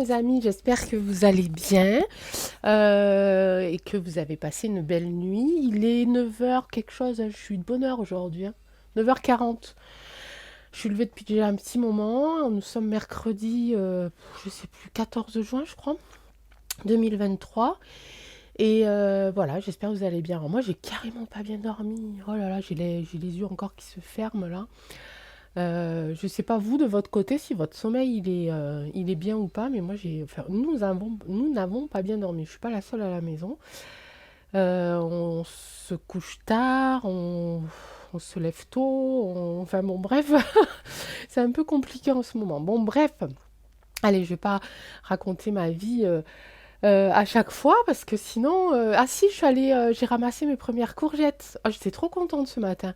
mes amis, j'espère que vous allez bien et que vous avez passé une belle nuit. Il est 9 heures quelque chose, je suis de bonne heure aujourd'hui, 9h40. Je suis levée depuis déjà un petit moment. Nous sommes mercredi, je sais plus, 14 juin je crois, 2023. Et voilà, j'espère que vous allez bien. Alors moi j'ai carrément pas bien dormi. Oh là là, j'ai les yeux encore qui se ferment là. Je sais pas vous de votre côté si votre sommeil il est bien ou pas, mais moi enfin, nous n'avons pas bien dormi. Je suis pas la seule à la maison. On se couche tard, on se lève tôt, enfin bon bref, c'est un peu compliqué en ce moment. Bon bref, allez, je vais pas raconter ma vie à chaque fois parce que sinon, ah si, j'ai ramassé mes premières courgettes. Oh, j'étais trop contente ce matin.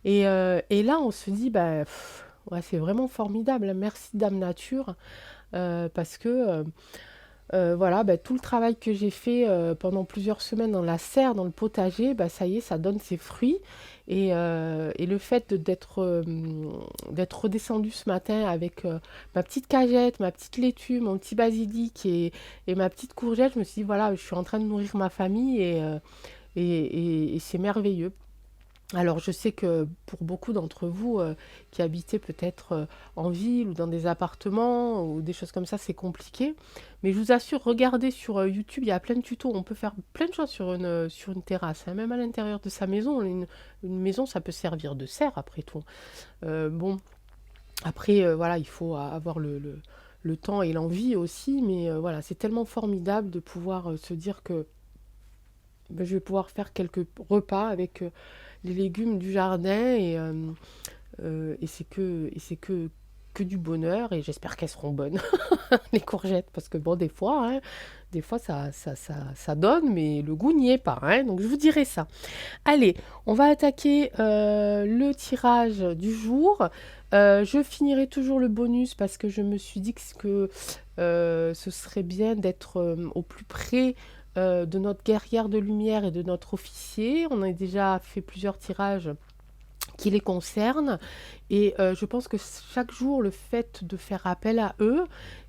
Et là, on se dit, bah, ouais, c'est vraiment formidable, hein. Merci Dame Nature, parce que voilà, bah, tout le travail que j'ai fait pendant plusieurs semaines dans la serre, dans le potager, bah, ça y est, ça donne ses fruits. Et le fait d'être redescendue ce matin avec ma petite cagette, ma petite laitue, mon petit basilic et ma petite courgette, je me suis dit, voilà, je suis en train de nourrir ma famille et c'est merveilleux. Alors, je sais que pour beaucoup d'entre vous qui habitez peut-être en ville ou dans des appartements ou des choses comme ça, c'est compliqué. Mais je vous assure, regardez sur YouTube, il y a plein de tutos. On peut faire plein de choses sur une terrasse, hein. Même à l'intérieur de sa maison. Une maison, ça peut servir de serre après tout. Bon, après, voilà, il faut avoir le temps et l'envie aussi. Mais voilà, c'est tellement formidable de pouvoir se dire que ben, je vais pouvoir faire quelques repas avec les légumes du jardin et c'est que du bonheur et j'espère qu'elles seront bonnes, les courgettes, parce que bon, des fois ça donne, mais le goût n'y est pas, hein, donc je vous dirai ça. Allez, on va attaquer le tirage du jour. Je finirai toujours le bonus parce que je me suis dit que ce serait bien d'être au plus près de notre guerrière de lumière et de notre officier. On a déjà fait plusieurs tirages qui les concernent et je pense que chaque jour, le fait de faire appel à eux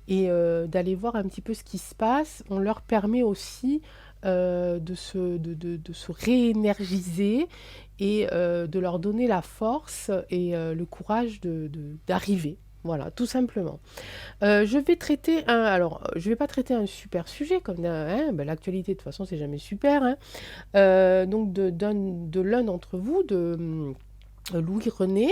et d'aller voir un petit peu ce qui se passe, on leur permet aussi de se réénergiser et de leur donner la force et le courage d'arriver. Voilà, tout simplement. Je vais traiter un. Alors, je vais pas traiter un super sujet comme hein, ben, l'actualité, de toute façon, c'est jamais super, hein. Donc, de l'un d'entre vous, de Louis René,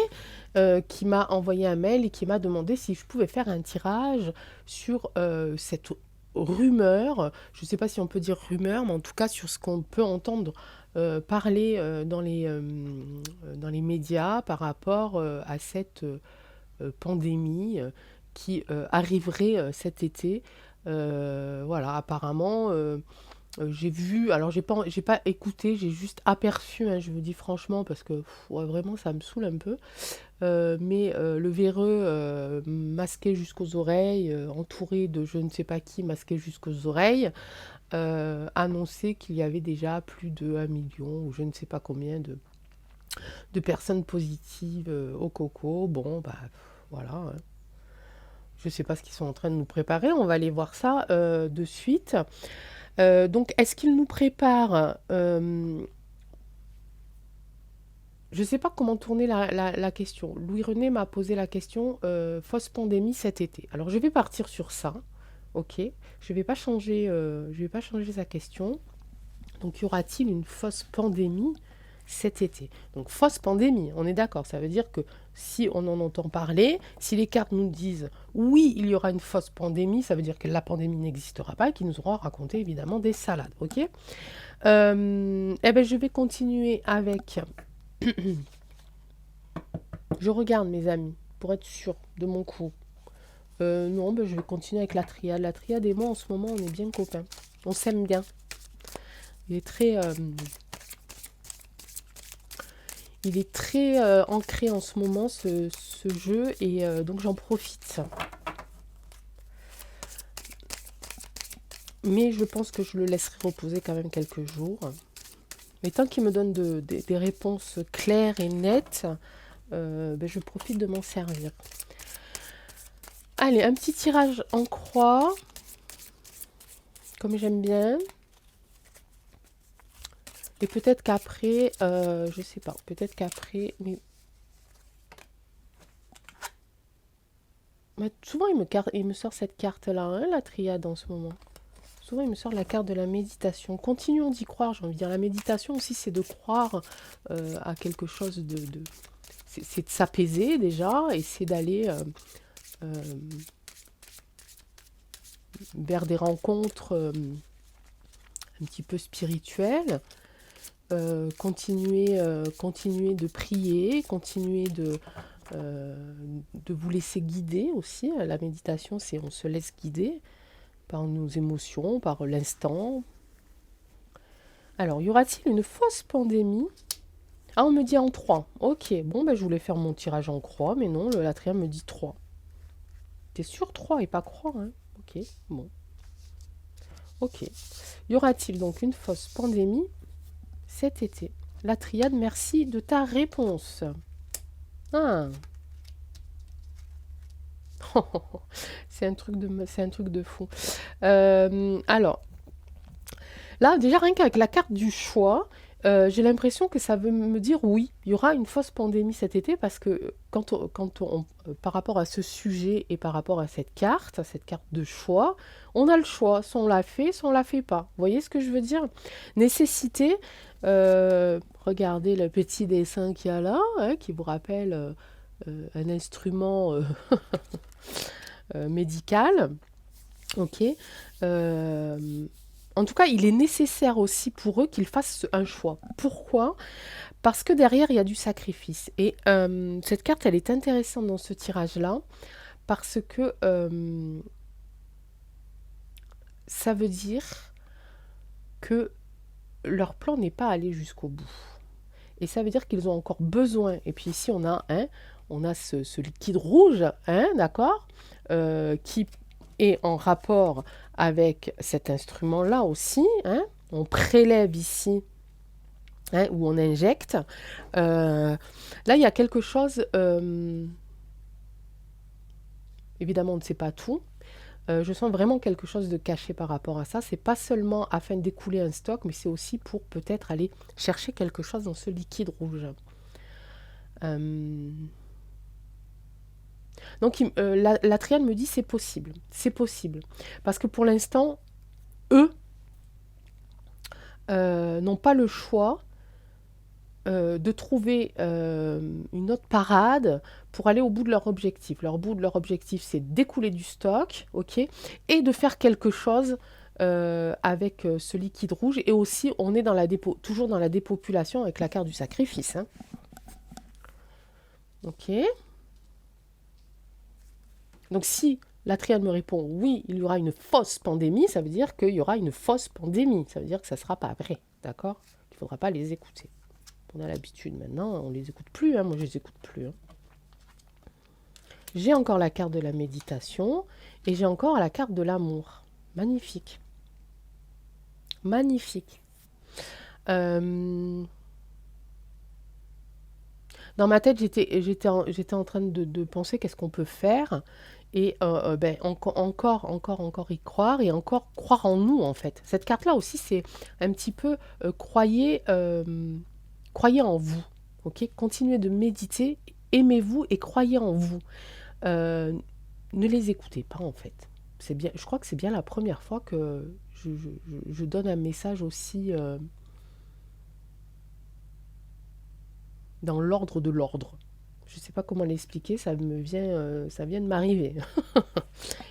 qui m'a envoyé un mail et qui m'a demandé si je pouvais faire un tirage sur cette rumeur. Je ne sais pas si on peut dire rumeur, mais en tout cas sur ce qu'on peut entendre parler dans les médias par rapport à cette pandémie qui arriverait cet été. Voilà, apparemment, j'ai vu, alors j'ai pas écouté, j'ai juste aperçu, hein, je vous dis franchement, parce que ouais, vraiment ça me saoule un peu. Mais le véreux masqué jusqu'aux oreilles, entouré de je ne sais pas qui masqué jusqu'aux oreilles, annonçait qu'il y avait déjà plus de 1 million ou je ne sais pas combien de personnes positives au coco. Bon, bah voilà, hein. Je ne sais pas ce qu'ils sont en train de nous préparer, on va aller voir ça de suite. Donc, est-ce qu'ils nous préparent je ne sais pas comment tourner la question. Louis-René m'a posé la question fausse pandémie cet été. Alors, je vais partir sur ça, ok. Je vais pas changer sa question. Donc, y aura-t-il une fausse pandémie cet été? Donc, fausse pandémie, on est d'accord. Ça veut dire que si on en entend parler, si les cartes nous disent oui, il y aura une fausse pandémie, ça veut dire que la pandémie n'existera pas et qu'ils nous auront raconté évidemment des salades, ok. Eh ben, je vais continuer avec. Je regarde mes amis pour être sûre de mon coup. Non, ben, je vais continuer avec la triade. La triade et moi en ce moment, on est bien copains. On s'aime bien. Il est très. Il est très ancré en ce moment, ce jeu, et donc j'en profite. Mais je pense que je le laisserai reposer quand même quelques jours. Mais tant qu'il me donne des réponses claires et nettes, ben je profite de m'en servir. Allez, un petit tirage en croix. comme j'aime bien. Et peut-être qu'après, je sais pas, peut-être qu'après, mais souvent il me sort cette carte-là, hein, la triade en ce moment. Souvent il me sort la carte de la méditation. Continuons d'y croire, j'ai envie de dire. La méditation aussi, c'est de croire à quelque chose c'est de s'apaiser déjà, et c'est d'aller euh, vers des rencontres un petit peu spirituelles. Continuer de prier, continuer de vous laisser guider aussi. La méditation, c'est on se laisse guider par nos émotions, par l'instant. Alors, y aura-t-il une fausse pandémie? Ah, on me dit en 3. Ok, bon, ben, je voulais faire mon tirage en croix, mais non, le latrien me dit 3. T'es sûr 3 et pas croix, hein? Ok, bon. Ok. Y aura-t-il donc une fausse pandémie cet été? La triade, merci de ta réponse. Ah, c'est un truc de fou. Alors, là, déjà, rien qu'avec la carte du choix, j'ai l'impression que ça veut me dire oui, il y aura une fausse pandémie cet été parce que par rapport à ce sujet et par rapport à cette carte de choix, on a le choix. Soit on l'a fait, soit on la fait pas. Vous voyez ce que je veux dire? Nécessité, regardez le petit dessin qu'il y a là, hein, qui vous rappelle un instrument médical. Ok. Euh, En tout cas, il est nécessaire aussi pour eux qu'ils fassent un choix. Pourquoi? Parce que derrière, il y a du sacrifice. Et cette carte, elle est intéressante dans ce tirage-là, parce que ça veut dire que leur plan n'est pas allé jusqu'au bout. Et ça veut dire qu'ils ont encore besoin. Et puis ici, on a ce liquide rouge, hein, d'accord, qui est en rapport avec cet instrument-là aussi. Hein. On prélève ici, hein, où on injecte. Là, il y a quelque chose, évidemment, on ne sait pas tout. Je sens vraiment quelque chose de caché par rapport à ça. C'est pas seulement afin d'écouler un stock, mais c'est aussi pour peut-être aller chercher quelque chose dans ce liquide rouge. Euh, Donc la triade me dit c'est possible. C'est possible. Parce que pour l'instant, eux n'ont pas le choix de trouver une autre parade pour aller au bout de leur objectif. Leur objectif, c'est d'écouler du stock, ok, et de faire quelque chose avec ce liquide rouge. Et aussi, on est toujours dans la dépopulation avec la carte du sacrifice. Hein. Ok. Donc si la triade me répond oui, il y aura une fausse pandémie, ça veut dire qu'il y aura une fausse pandémie. Ça veut dire que ça ne sera pas vrai. D'accord? Il ne faudra pas les écouter. On a l'habitude maintenant, on ne les écoute plus. Hein, moi, je ne les écoute plus. Hein. J'ai encore la carte de la méditation et j'ai encore la carte de l'amour. Magnifique. Magnifique. Dans ma tête, j'étais en train de penser qu'est-ce qu'on peut faire et encore y croire et encore croire en nous en fait. Cette carte-là aussi, c'est un petit peu croyez en vous, ok? Continuez de méditer, aimez-vous et croyez en vous. Euh, Ne les écoutez pas en fait. C'est bien, je crois que c'est bien la première fois que je donne un message aussi dans l'ordre de l'ordre. Je ne sais pas comment l'expliquer, ça vient de m'arriver.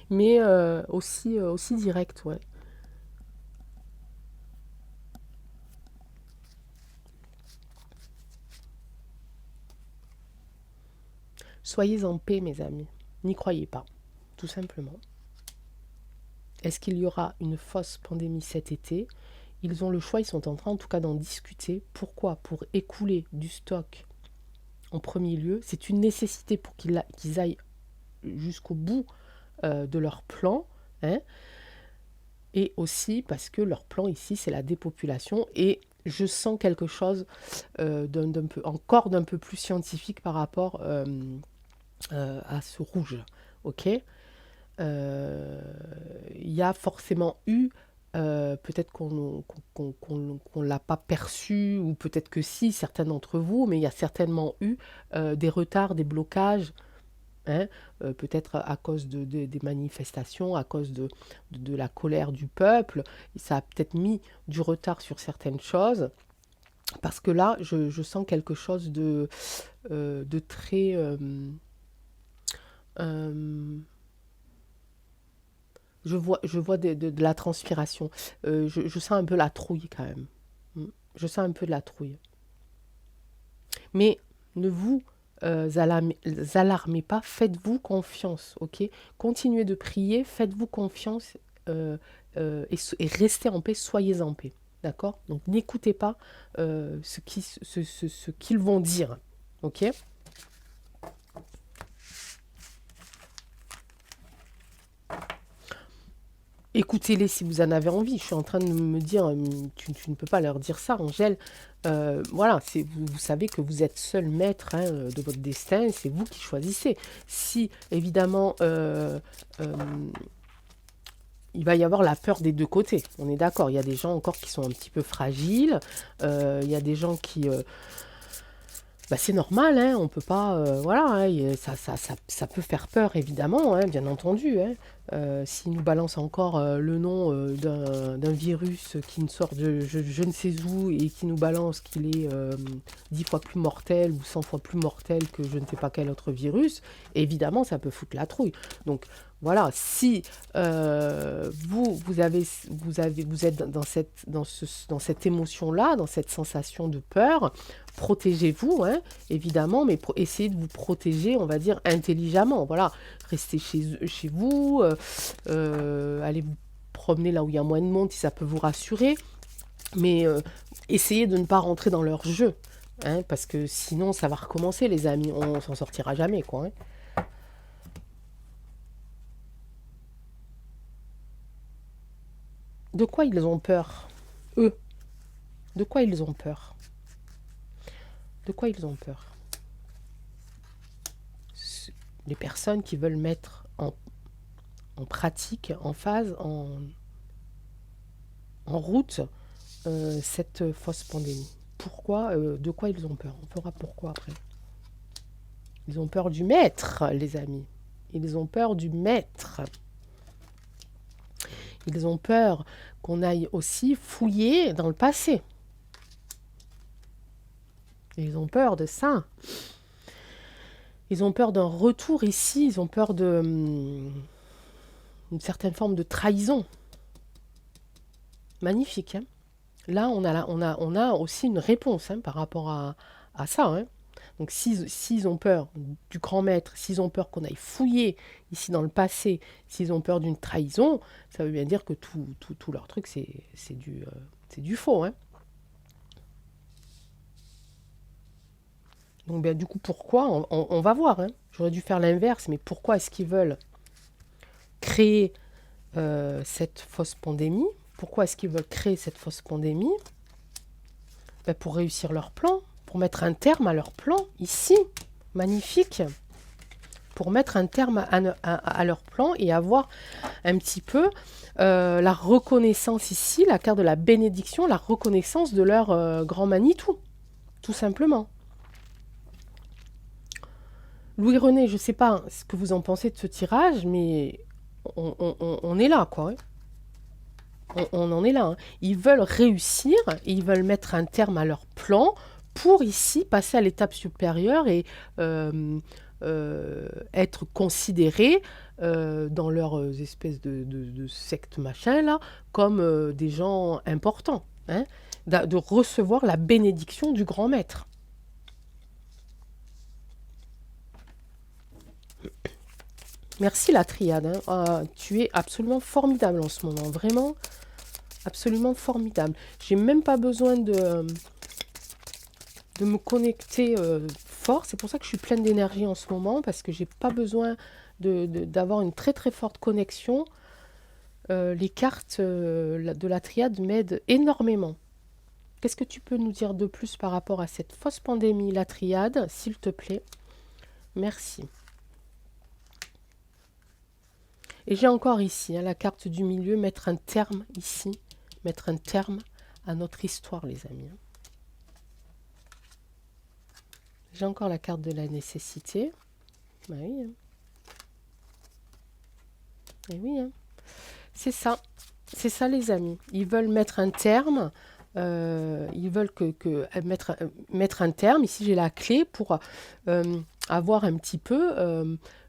Mais aussi direct, ouais. Soyez en paix, mes amis. N'y croyez pas, tout simplement. Est-ce qu'il y aura une fausse pandémie cet été? Ils ont le choix, ils sont en train en tout cas d'en discuter. Pourquoi? Pour écouler du stock en premier lieu. C'est une nécessité pour qu'ils aillent jusqu'au bout de leur plan. Hein, et aussi parce que leur plan ici, c'est la dépopulation. Et je sens quelque chose encore d'un peu plus scientifique par rapport à ce rouge. Ok. Il y a forcément eu Peut-être qu'on l'a pas perçu, ou peut-être que si, certains d'entre vous, mais il y a certainement eu des retards, des blocages, hein, peut-être à cause des manifestations, à cause de la colère du peuple. Ça a peut-être mis du retard sur certaines choses, parce que là, je sens quelque chose de très... euh, je vois de la transpiration. Je sens un peu la trouille quand même. Mm. Je sens un peu de la trouille. Mais ne vous alarmez pas, faites-vous confiance, ok? Continuez de prier, faites-vous confiance, et restez en paix, soyez en paix, d'accord? Donc n'écoutez pas ce qu'ils vont dire, ok? Écoutez-les si vous en avez envie. Je suis en train de me dire, tu ne peux pas leur dire ça, Angèle. Voilà, vous savez que vous êtes seul maître, hein, de votre destin, c'est vous qui choisissez. Si, évidemment, euh, il va y avoir la peur des deux côtés, on est d'accord. Il y a des gens encore qui sont un petit peu fragiles, il y a des gens qui... bah, c'est normal, hein, on peut pas, voilà, hein, ça peut faire peur évidemment, hein, bien entendu, hein. S'il nous balance encore le nom d'un virus qui ne sort de je ne sais où, et qui nous balance qu'il est 10 fois plus mortel ou 100 fois plus mortel que je ne sais pas quel autre virus, évidemment ça peut foutre la trouille. Donc voilà, si vous êtes dans cette émotion-là, dans cette sensation de peur, protégez-vous, hein, évidemment, mais essayez de vous protéger, on va dire, intelligemment. Voilà, restez chez vous, allez vous promener là où il y a moins de monde si ça peut vous rassurer, mais essayez de ne pas rentrer dans leur jeu, hein, parce que sinon ça va recommencer, les amis, on s'en sortira jamais, quoi, hein. De quoi ils ont peur, eux? De quoi ils ont peur? De quoi ils ont peur? Les personnes qui veulent mettre en pratique, en phase, en route cette fausse pandémie. Pourquoi, de quoi ils ont peur? On verra pourquoi après. Ils ont peur du maître, les amis. Ils ont peur du maître. Ils ont peur qu'on aille aussi fouiller dans le passé. Ils ont peur de ça. Ils ont peur d'un retour ici. Ils ont peur d'une certaine forme de trahison. Magnifique, hein? Là, on a aussi une réponse, hein, par rapport à ça, hein. Donc, s'ils ont peur du grand maître, s'ils ont peur qu'on aille fouiller ici dans le passé, s'ils ont peur d'une trahison, ça veut bien dire que tout leur truc, c'est du faux, hein. Donc, ben, du coup, pourquoi on va voir, hein. J'aurais dû faire l'inverse, mais pourquoi est-ce qu'ils veulent créer cette fausse pandémie? Pourquoi est-ce qu'ils veulent créer cette fausse pandémie? Ben, pour réussir leur plan, pour mettre un terme à leur plan, ici, magnifique, pour mettre un terme à leur plan et avoir un petit peu la reconnaissance ici, la carte de la bénédiction, la reconnaissance de leur grand Manitou, tout simplement. Louis-René, je ne sais pas ce que vous en pensez de ce tirage, mais on est là, quoi, hein. On en est là, hein. Ils veulent réussir, et ils veulent mettre un terme à leur plan pour ici passer à l'étape supérieure et être considérés dans leurs espèces de secte machin là comme des gens importants, hein, de recevoir la bénédiction du grand maître. Merci la triade, hein. Ah, tu es absolument formidable en ce moment, vraiment absolument formidable. J'ai même pas besoin de me connecter fort. C'est pour ça que je suis pleine d'énergie en ce moment, parce que j'ai pas besoin d'avoir une très très forte connexion. Les cartes de la triade m'aident énormément. Qu'est-ce que tu peux nous dire de plus par rapport à cette fausse pandémie, la triade, s'il te plaît? Merci. Et j'ai encore ici, hein, la carte du milieu, mettre un terme ici, mettre un terme à notre histoire, les amis. Hein. J'ai encore la carte de la nécessité. Bah oui. Hein. Et oui, hein. C'est ça. C'est ça, les amis. Ils veulent mettre un terme. Ils veulent mettre un terme. Ici, j'ai la clé pour avoir un petit peu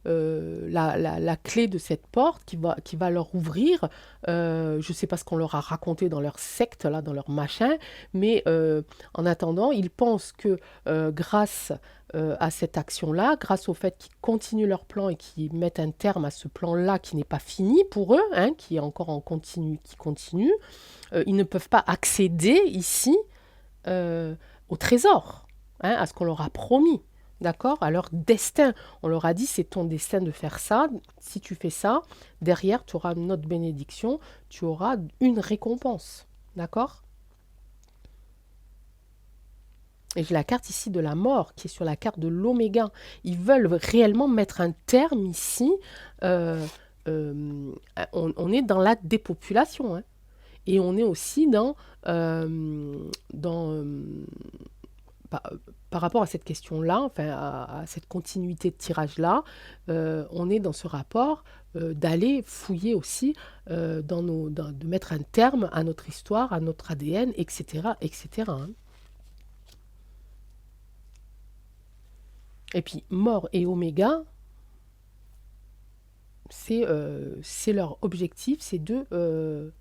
la clé de cette porte qui va leur ouvrir. Je ne sais pas ce qu'on leur a raconté dans leur secte, là, dans leur machin, mais en attendant, ils pensent que grâce à cette action-là, grâce au fait qu'ils continuent leur plan et qu'ils mettent un terme à ce plan-là qui n'est pas fini pour eux, hein, qui est encore en continu, qui continue, ils ne peuvent pas accéder ici au trésor, hein, à ce qu'on leur a promis, d'accord, à leur destin. On leur a dit, c'est ton destin de faire ça. Si tu fais ça, derrière, tu auras notre bénédiction, tu auras une récompense, d'accord. Et j'ai la carte ici de la mort qui est sur la carte de l'oméga. Ils veulent réellement mettre un terme ici. On est dans la dépopulation. Hein. Et on est aussi par, par rapport à cette question-là, enfin à cette continuité de tirage-là, on est dans ce rapport d'aller fouiller aussi, de mettre un terme à notre histoire, à notre ADN, etc. etc. Hein. Et puis, mort et oméga, c'est leur objectif, c'est de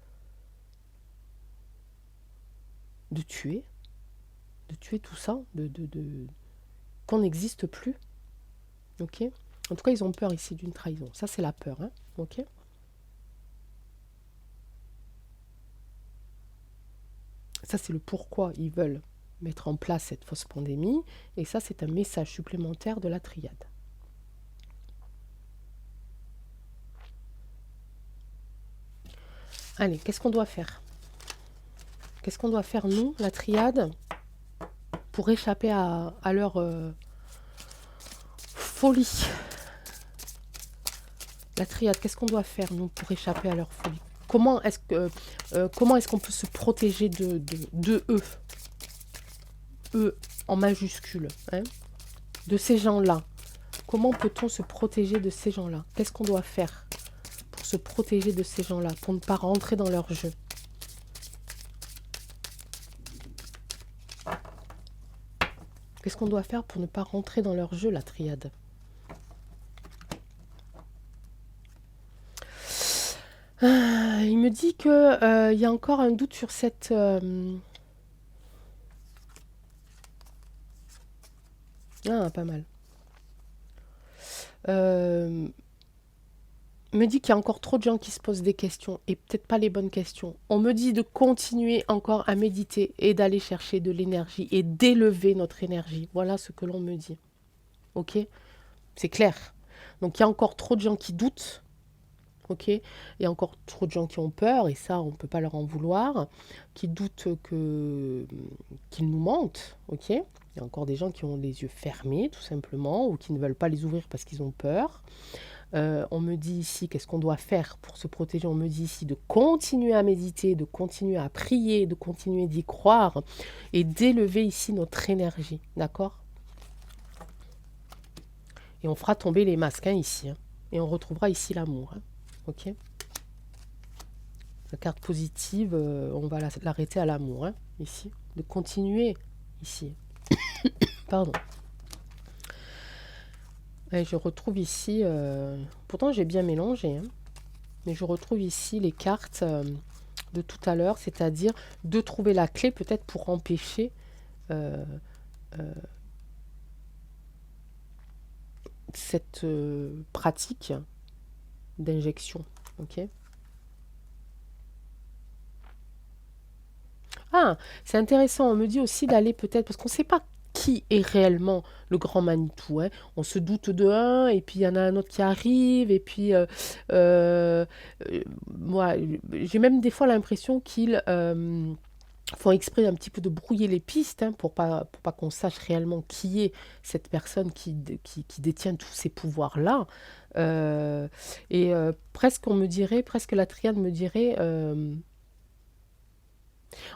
tuer tout ça, qu'on n'existe plus. Ok. En tout cas, ils ont peur ici d'une trahison. Ça, c'est la peur. Hein. Ok. Ça, c'est le pourquoi ils veulent mettre en place cette fausse pandémie. Et ça, c'est un message supplémentaire de la triade. Allez, qu'est-ce qu'on doit faire? Qu'est-ce qu'on doit faire, nous, la triade, pour échapper à leur folie? La triade, qu'est-ce qu'on doit faire, nous, pour échapper à leur folie? Comment est-ce qu'on peut se protéger de eux? Eux, en majuscule, hein, de ces gens-là. Comment peut-on se protéger de ces gens-là? Qu'est-ce qu'on doit faire pour se protéger de ces gens-là, pour ne pas rentrer dans leur jeu? Qu'est-ce qu'on doit faire pour ne pas rentrer dans leur jeu, la triade? Il me dit que y a encore un doute sur cette... pas mal. Me dit qu'il y a encore trop de gens qui se posent des questions et peut-être pas les bonnes questions. On me dit de continuer encore à méditer et d'aller chercher de l'énergie et d'élever notre énergie. Voilà ce que l'on me dit. Ok? C'est clair. Donc il y a encore trop de gens qui doutent. Ok? Il y a encore trop de gens qui ont peur et ça, on ne peut pas leur en vouloir. Qui doutent qu'ils nous mentent. Ok? Il y a encore des gens qui ont les yeux fermés, tout simplement, ou qui ne veulent pas les ouvrir parce qu'ils ont peur. On me dit ici, qu'est-ce qu'on doit faire pour se protéger? On me dit ici de continuer à méditer, de continuer à prier, de continuer d'y croire et d'élever ici notre énergie. D'accord? Et on fera tomber les masques hein, ici. Hein, et on retrouvera ici l'amour. Hein, ok? La carte positive, on va l'arrêter à l'amour. Hein, ici. De continuer ici. Pardon. Et je retrouve ici, pourtant j'ai bien mélangé, hein, mais je retrouve ici les cartes de tout à l'heure, c'est-à-dire de trouver la clé peut-être pour empêcher cette pratique d'injection. Ok. Ah, c'est intéressant, on me dit aussi d'aller peut-être, parce qu'on ne sait pas qui est réellement le grand Manitou. Hein. On se doute de un, et puis il y en a un autre qui arrive, et puis moi, j'ai même des fois l'impression qu'il font exprès un petit peu de brouiller les pistes, hein, pour pas qu'on sache réellement qui est cette personne qui détient tous ces pouvoirs-là. Euh, presque on me dirait, presque la triade me dirait,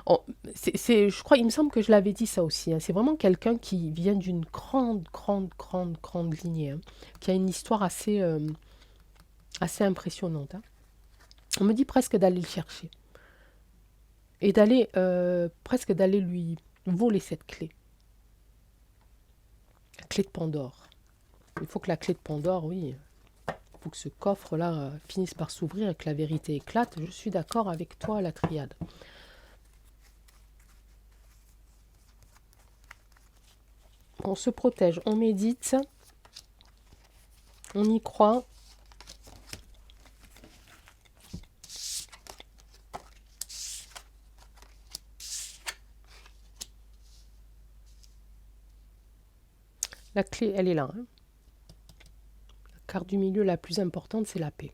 oh, je crois, il me semble que je l'avais dit ça aussi, hein, c'est vraiment quelqu'un qui vient d'une grande, grande, grande, grande lignée, hein, qui a une histoire assez impressionnante, hein. On me dit presque d'aller le chercher et d'aller presque d'aller lui voler cette clé. La clé de Pandore. Il faut que la clé de Pandore, oui, il faut que ce coffre-là finisse par s'ouvrir et que la vérité éclate. Je suis d'accord avec toi, la triade. On se protège, on médite, on y croit. La clé, elle est là, hein. La carte du milieu la plus importante, c'est la paix.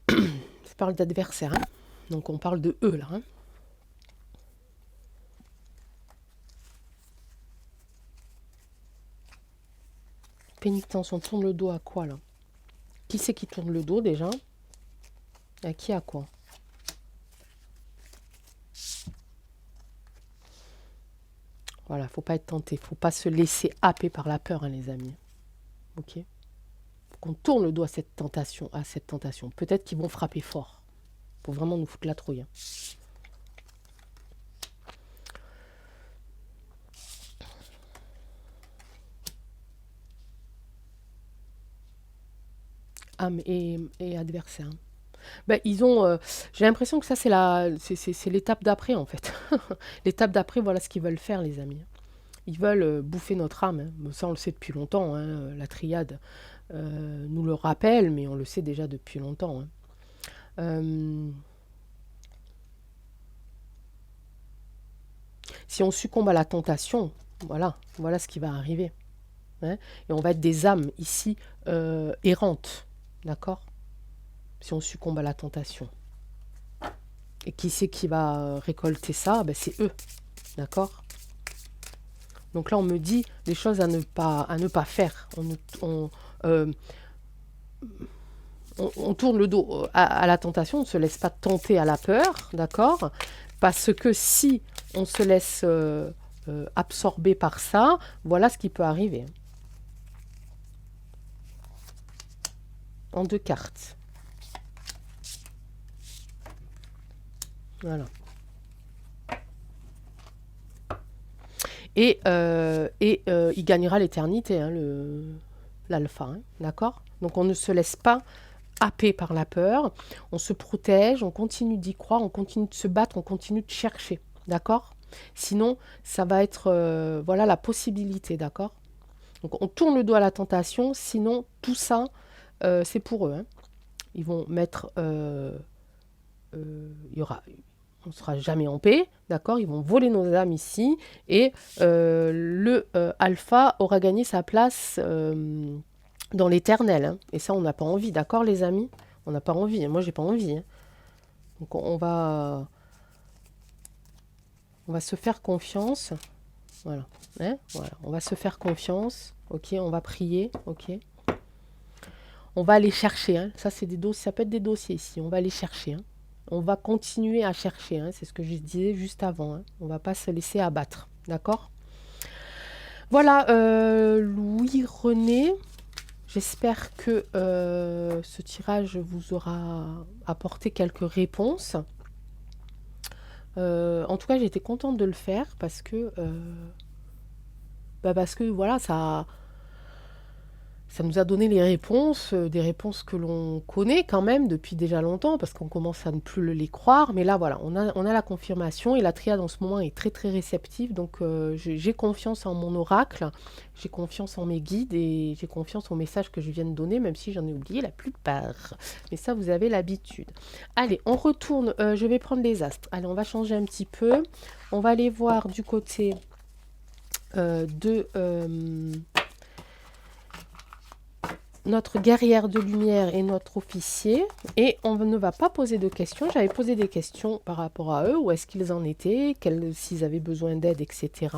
Je parle d'adversaire, hein. Donc on parle de eux là, hein. Pénitence, on tourne le dos à quoi là? Qui c'est qui tourne le dos déjà? À qui, à quoi? Voilà, faut pas être tenté, faut pas se laisser happer par la peur, hein, les amis. Ok? Faut qu'on tourne le dos à cette tentation, Peut-être qu'ils vont frapper fort, pour vraiment nous foutre la trouille, hein. Âme et adversaire. Ben, j'ai l'impression que ça c'est l'étape d'après en fait. L'étape d'après, voilà ce qu'ils veulent faire, les amis. Ils veulent bouffer notre âme, hein. Ça on le sait depuis longtemps, hein. La triade nous le rappelle, mais on le sait déjà depuis longtemps, hein. Si on succombe à la tentation, voilà ce qui va arriver, hein. Et on va être des âmes ici errantes, d'accord? Si on succombe à la tentation. Et qui c'est qui va récolter ça? Ben, c'est eux, d'accord? Donc là, on me dit des choses à ne pas faire. Euh, on tourne le dos à la tentation, on ne se laisse pas tenter à la peur, d'accord? Parce que si on se laisse absorber par ça, voilà ce qui peut arriver. En 2 cartes. Voilà. Et il gagnera l'éternité, hein, l'alpha, hein, d'accord? Donc on ne se laisse pas happer par la peur, on se protège, on continue d'y croire, on continue de se battre, on continue de chercher, d'accord? Sinon, ça va être, voilà, la possibilité, d'accord? Donc on tourne le dos à la tentation, sinon tout ça, c'est pour eux, hein. Ils vont mettre, il y aura, on ne sera jamais en paix, d'accord? Ils vont voler nos âmes ici, et le alpha aura gagné sa place dans l'éternel, hein. Et ça, on n'a pas envie, d'accord, les amis? On n'a pas envie, hein. Moi, j'ai pas envie, hein. Donc, on va se faire confiance. Voilà, hein, voilà. On va se faire confiance. Ok, on va prier. Ok. On va aller chercher, hein. Ça, c'est des dossiers. Ça peut être des dossiers ici. On va aller chercher, hein. On va continuer à chercher, hein. C'est ce que je disais juste avant, hein. On va pas se laisser abattre, d'accord? Voilà, Louis-René. J'espère que ce tirage vous aura apporté quelques réponses. En tout cas, j'ai été contente de le faire parce que voilà, ça nous a donné les réponses, des réponses que l'on connaît quand même depuis déjà longtemps, parce qu'on commence à ne plus les croire. Mais là, voilà, on a la confirmation, et la triade en ce moment est très très réceptive. Donc j'ai confiance en mon oracle, j'ai confiance en mes guides, et j'ai confiance aux messages que je viens de donner, même si j'en ai oublié la plupart. Mais ça, vous avez l'habitude. Allez, on retourne, je vais prendre les astres. Allez, on va changer un petit peu. On va aller voir du côté de notre guerrière de lumière et notre officier. Et on ne va pas poser de questions. J'avais posé des questions par rapport à eux, où est-ce qu'ils en étaient, s'ils avaient besoin d'aide, etc.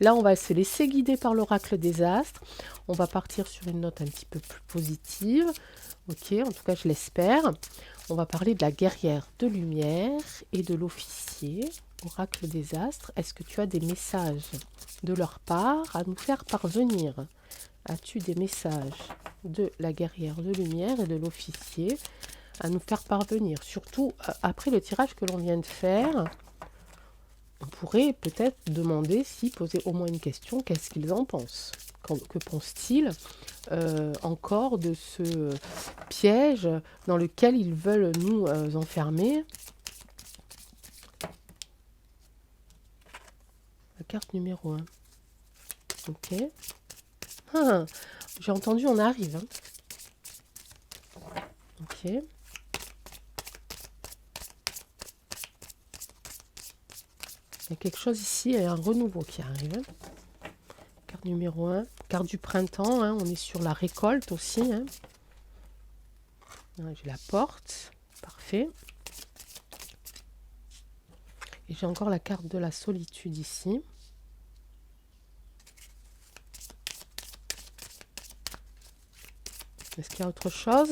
Là, on va se laisser guider par l'oracle des astres. On va partir sur une note un petit peu plus positive. Ok, en tout cas, je l'espère. On va parler de la guerrière de lumière et de l'officier. Oracle des astres, est-ce que tu as des messages de leur part à nous faire parvenir? As-tu des messages de la guerrière de lumière et de l'officier à nous faire parvenir? Surtout, après le tirage que l'on vient de faire, on pourrait peut-être demander, si poser au moins une question, qu'est-ce qu'ils en pensent? Que pensent-ils encore de ce piège dans lequel ils veulent nous enfermer? La carte numéro 1. Ok. Ah, j'ai entendu, on arrive. Hein. Ok. Il y a quelque chose ici, il y a un renouveau qui arrive. Hein. Carte numéro 1. Carte du printemps, hein, on est sur la récolte aussi. Hein. J'ai la porte. Parfait. Et j'ai encore la carte de la solitude ici. Est-ce qu'il y a autre chose?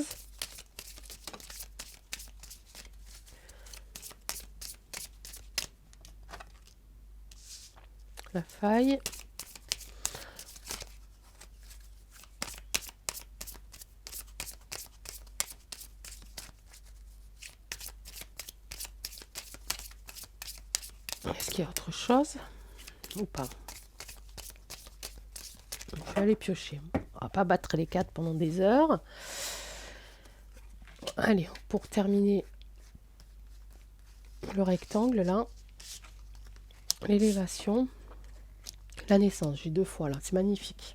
La faille. Est-ce qu'il y a autre chose ou pas? Je vais aller piocher. On va pas battre les 4 pendant des heures. Allez, pour terminer le rectangle là, l'élévation, la naissance, j'ai 2 fois là, c'est magnifique.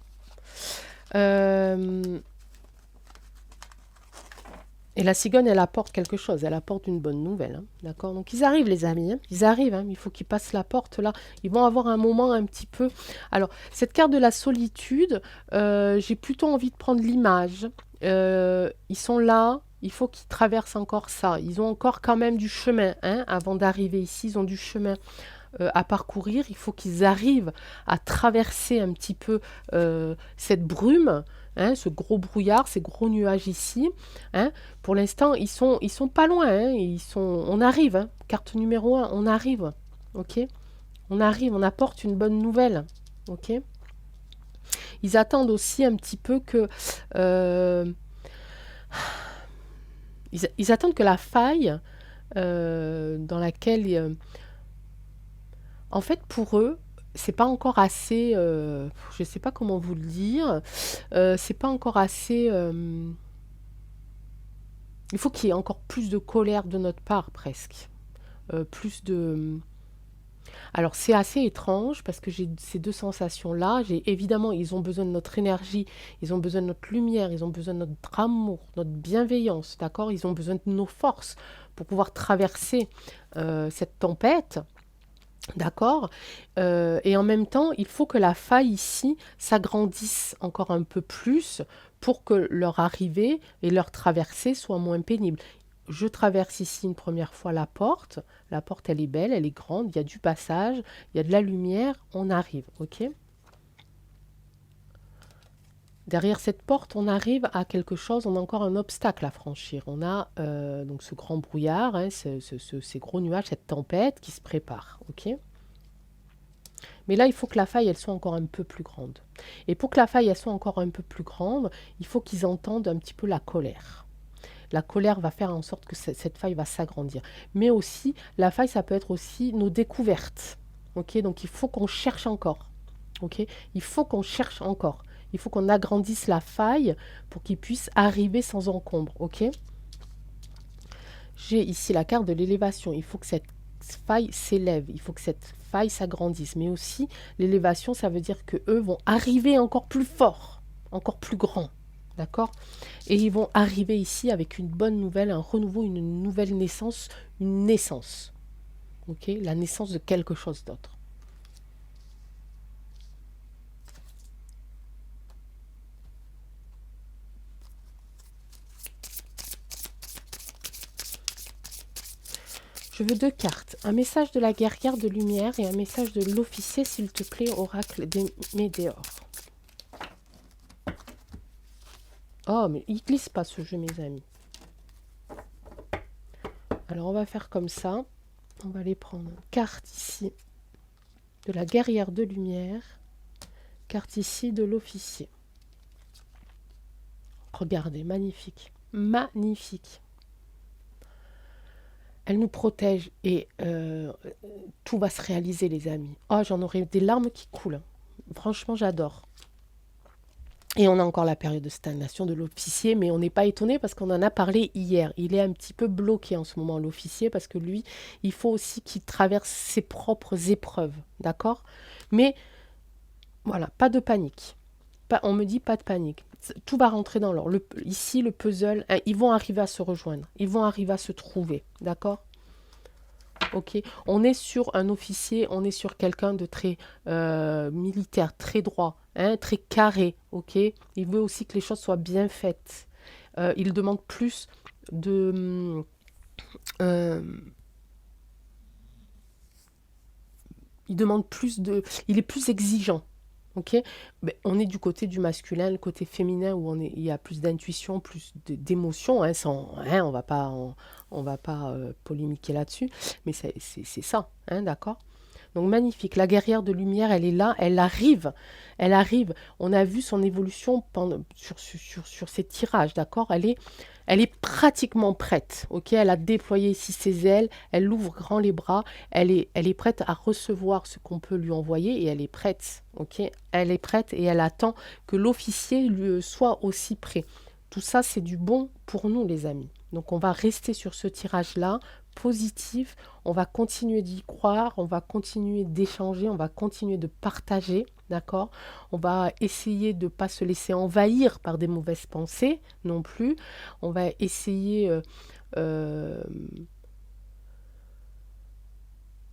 Et la cigogne, elle apporte quelque chose, elle apporte une bonne nouvelle, hein, d'accord? Donc ils arrivent les amis, hein, ils arrivent, hein, il faut qu'ils passent la porte là, ils vont avoir un moment un petit peu... Alors, cette carte de la solitude, j'ai plutôt envie de prendre l'image, ils sont là, il faut qu'ils traversent encore ça, ils ont encore quand même du chemin, hein, avant d'arriver ici, ils ont du chemin à parcourir, il faut qu'ils arrivent à traverser un petit peu cette brume, hein, ce gros brouillard, ces gros nuages ici. Hein. Pour l'instant, ils sont pas loin. Hein, on arrive. Hein, carte numéro 1, on arrive. Ok. On arrive, on apporte une bonne nouvelle. Ok. Ils attendent aussi un petit peu que... ils attendent que la faille dans laquelle... en fait, pour eux, c'est pas encore assez... je sais pas comment vous le dire. C'est pas encore assez... il faut qu'il y ait encore plus de colère de notre part, presque. Plus de... Alors, c'est assez étrange parce que j'ai ces 2 sensations-là. Évidemment, ils ont besoin de notre énergie, ils ont besoin de notre lumière, ils ont besoin de notre amour, notre bienveillance, d'accord? Ils ont besoin de nos forces pour pouvoir traverser cette tempête. D'accord. Et en même temps, il faut que la faille ici s'agrandisse encore un peu plus pour que leur arrivée et leur traversée soient moins pénibles. Je traverse ici une première fois la porte. La porte, elle est belle, elle est grande, il y a du passage, il y a de la lumière, on arrive, ok? Derrière cette porte, on arrive à quelque chose, on a encore un obstacle à franchir. On a donc ce grand brouillard, hein, ces gros nuages, cette tempête qui se prépare, ok? Mais là, il faut que la faille, elle soit encore un peu plus grande. Et pour que la faille, elle soit encore un peu plus grande, il faut qu'ils entendent un petit peu la colère. La colère va faire en sorte que cette faille va s'agrandir. Mais aussi, la faille, ça peut être aussi nos découvertes. Ok, donc il faut qu'on cherche encore. Ok, il faut qu'on cherche encore. Il faut qu'on agrandisse la faille pour qu'il puisse arriver sans encombre. Ok. J'ai ici la carte de l'élévation. Il faut que cette faille s'élève. Il faut que cette faille s'agrandisse. Mais aussi, l'élévation, ça veut dire que eux vont arriver encore plus fort, encore plus grand. D'accord? Et ils vont arriver ici avec une bonne nouvelle, un renouveau, une nouvelle naissance, une naissance. Ok? La naissance de quelque chose d'autre. Je veux 2 cartes. Un message de la guerrière de lumière et un message de l'officier, s'il te plaît, oracle des météores. Oh, mais il glisse pas ce jeu, mes amis. Alors, on va faire comme ça. On va les prendre. Carte ici de la guerrière de lumière. Carte ici de l'officier. Regardez, magnifique. Magnifique. Elle nous protège et tout va se réaliser, les amis. Oh, j'en aurai des larmes qui coulent. Franchement, j'adore. Et on a encore la période de stagnation de l'officier, mais on n'est pas étonné parce qu'on en a parlé hier. Il est un petit peu bloqué en ce moment, l'officier, parce que lui, il faut aussi qu'il traverse ses propres épreuves, d'accord? Mais voilà, pas de panique. On me dit pas de panique. Tout va rentrer dans l'ordre. Ici, le puzzle, hein, ils vont arriver à se rejoindre. Ils vont arriver à se trouver, d'accord? Ok, on est sur un officier, on est sur quelqu'un de très militaire, très droit, hein, très carré, ok. Il veut aussi que les choses soient bien faites. Il demande plus de... euh, il demande plus de... Il est plus exigeant, ok. Mais on est du côté du masculin, le côté féminin où il y a plus d'intuition, plus d'émotion, hein, hein, on va pas polémiquer là-dessus, mais c'est ça, hein, d'accord. Donc magnifique, la guerrière de lumière, elle est là, elle arrive, elle arrive. On a vu son évolution sur ses tirages, d'accord? Elle est pratiquement prête, ok? Elle a déployé ici ses ailes, elle ouvre grand les bras, elle est prête à recevoir ce qu'on peut lui envoyer et elle est prête, ok? Elle est prête et elle attend que l'officier lui soit aussi prêt. Tout ça, c'est du bon pour nous, les amis. Donc on va rester sur ce tirage-là, positif, on va continuer d'y croire, on va continuer d'échanger, on va continuer de partager, d'accord? On va essayer de ne pas se laisser envahir par des mauvaises pensées non plus. On va essayer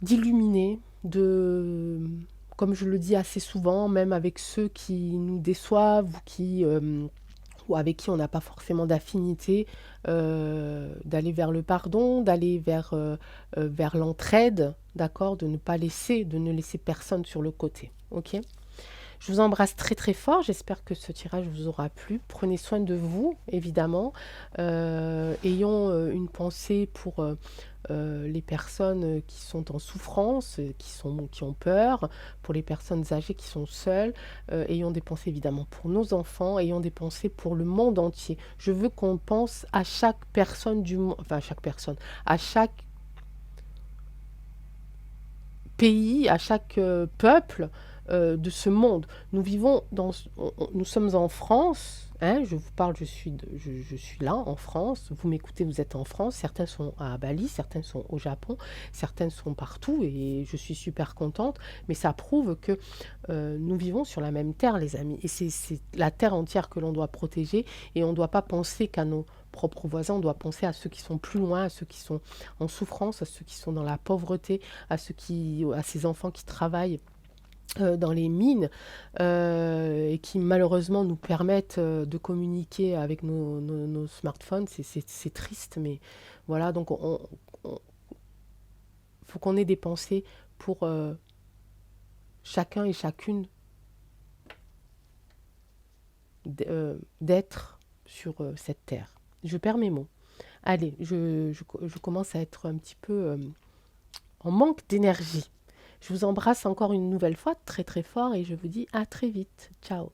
d'illuminer, comme je le dis assez souvent, même avec ceux qui nous déçoivent ou avec qui on n'a pas forcément d'affinité, d'aller vers le pardon, d'aller vers l'entraide, d'accord, de ne laisser personne sur le côté, ok? Je vous embrasse très très fort, j'espère que ce tirage vous aura plu. Prenez soin de vous, évidemment. Ayons une pensée pour les personnes qui sont en souffrance, qui ont peur, pour les personnes âgées qui sont seules. Ayons des pensées évidemment pour nos enfants, ayons des pensées pour le monde entier. Je veux qu'on pense à chaque personne du monde, enfin à chaque personne, à chaque pays, à chaque peuple de ce monde. Nous vivons nous sommes en France, hein, je vous parle, je suis là en France, vous m'écoutez, vous êtes en France, certains sont à Bali, certains sont au Japon, certains sont partout et je suis super contente, mais ça prouve que nous vivons sur la même terre, les amis, et c'est la terre entière que l'on doit protéger et on ne doit pas penser qu'à nos propres voisins, on doit penser à ceux qui sont plus loin, à ceux qui sont en souffrance, à ceux qui sont dans la pauvreté, à ces enfants qui travaillent dans les mines et qui malheureusement nous permettent de communiquer avec nos smartphones. C'est triste, mais voilà, donc faut qu'on ait des pensées pour chacun et chacune d'être sur cette terre. Je perds mes mots. Allez, je commence à être un petit peu en manque d'énergie. Je vous embrasse encore une nouvelle fois très très fort et je vous dis à très vite. Ciao.